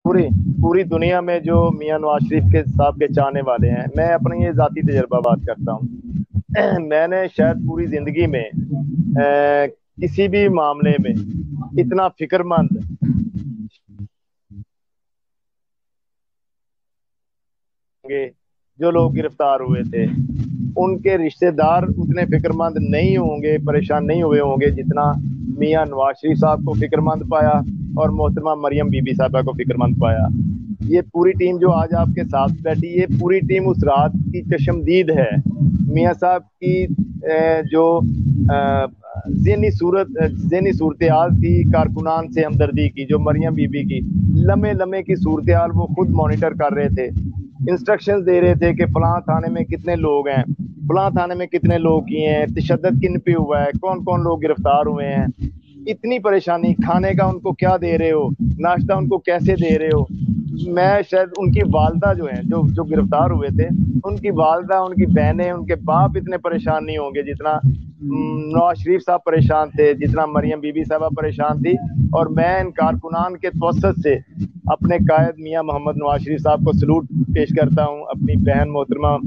पूरी पूरी दुनिया में जो मियां नवाज शरीफ के साहब के चाहने वाले हैं, मैं अपनी ये ज़ाती तजर्बा बात करता हूँ। मैंने शायद पूरी ज़िंदगी में किसी भी मामले में इतना फिक्रमंद होंगे। जो लोग गिरफ्तार हुए थे उनके रिश्तेदार उतने फिक्रमंद नहीं होंगे, परेशान नहीं हुए होंगे जितना मियां नवाज शरीफ साहब को फिक्रमंद पाया और मोहतरमा मरियम बीबी साहबा को फिक्रमंद पाया। ये पूरी टीम जो आज आपके साथ बैठी, ये पूरी टीम उस रात की चशमदीद है। मियां साहब की जो ज़हनी सूरत हाल थी, कारकुनान से हमदर्दी की, जो मरियम बीबी की लम्हे लम्हे की सूरत हाल वो खुद मॉनिटर कर रहे थे, इंस्ट्रक्शंस दे रहे थे कि फलां थाने में कितने लोग हैं, फलां थाने में कितने लोग किए हैं, तशद्दुद किन पे हुआ है, कौन कौन लोग गिरफ्तार हुए हैं। इतनी परेशानी, खाने का उनको क्या दे रहे हो, नाश्ता उनको कैसे दे रहे हो। मैं शायद उनकी वालदा जो हैं, जो जो गिरफ्तार हुए थे, उनकी वालदा, उनकी बहनें, उनके बाप इतने परेशान नहीं होंगे जितना नवाज शरीफ साहब परेशान थे, जितना मरियम बीबी साहबा परेशान थी। और मैं इन कारकुनान के तवस्सुत से अपने कायद मियां मोहम्मद नवाज शरीफ साहब को सलूट पेश करता हूं, अपनी बहन मोहतरमा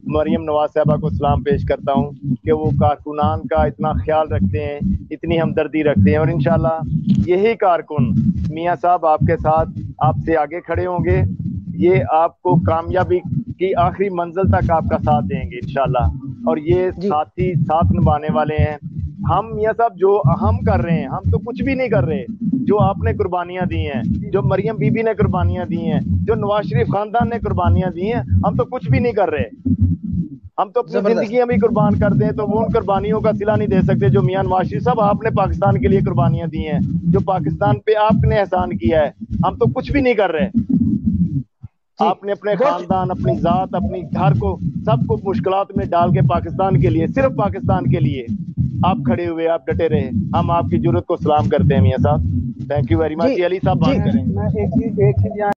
मरियम नवाज साहबा को सलाम पेश करता हूं कि वो कारकुनान का इतना ख्याल रखते हैं, इतनी हमदर्दी रखते हैं। और इंशाल्लाह यही कारकुन मियां साहब आपके साथ, आपसे आगे खड़े होंगे, ये आपको कामयाबी की आखिरी मंजिल तक आपका साथ देंगे इंशाल्लाह। और ये जी साथी साथ निभाने वाले हैं। हम मियां साहब जो हम कर रहे हैं, हम तो कुछ भी नहीं कर रहे। जो आपने कुर्बानियां दी हैं, जो मरियम बीबी ने कुर्बानियां दी हैं, जो नवाज शरीफ खानदान ने कुर्बानियां दी हैं, हम तो कुछ भी नहीं कर रहे। हम तो अपनी जबरदस्त। जिंदगी भी कुर्बान कर दें तो वो उन कुर्बानियों का सिला नहीं दे सकते जो मियां नवाज शरीफ साहब आपने पाकिस्तान के लिए कुर्बानियां दी हैं, जो पाकिस्तान पे आपने एहसान किया है। हम तो कुछ भी नहीं कर रहे। जी आपने अपने बहुत खानदान, अपनी जात, अपनी घर को, सबको मुश्किलात में डाल के पाकिस्तान के लिए, सिर्फ पाकिस्तान के लिए आप खड़े हुए, आप डटे रहे। हम आपकी जरूरत को सलाम करते हैं मियां साहब। थैंक यू वेरी जी मच। अली साहब जी बात करेंगे। मैं एक चीज यहाँ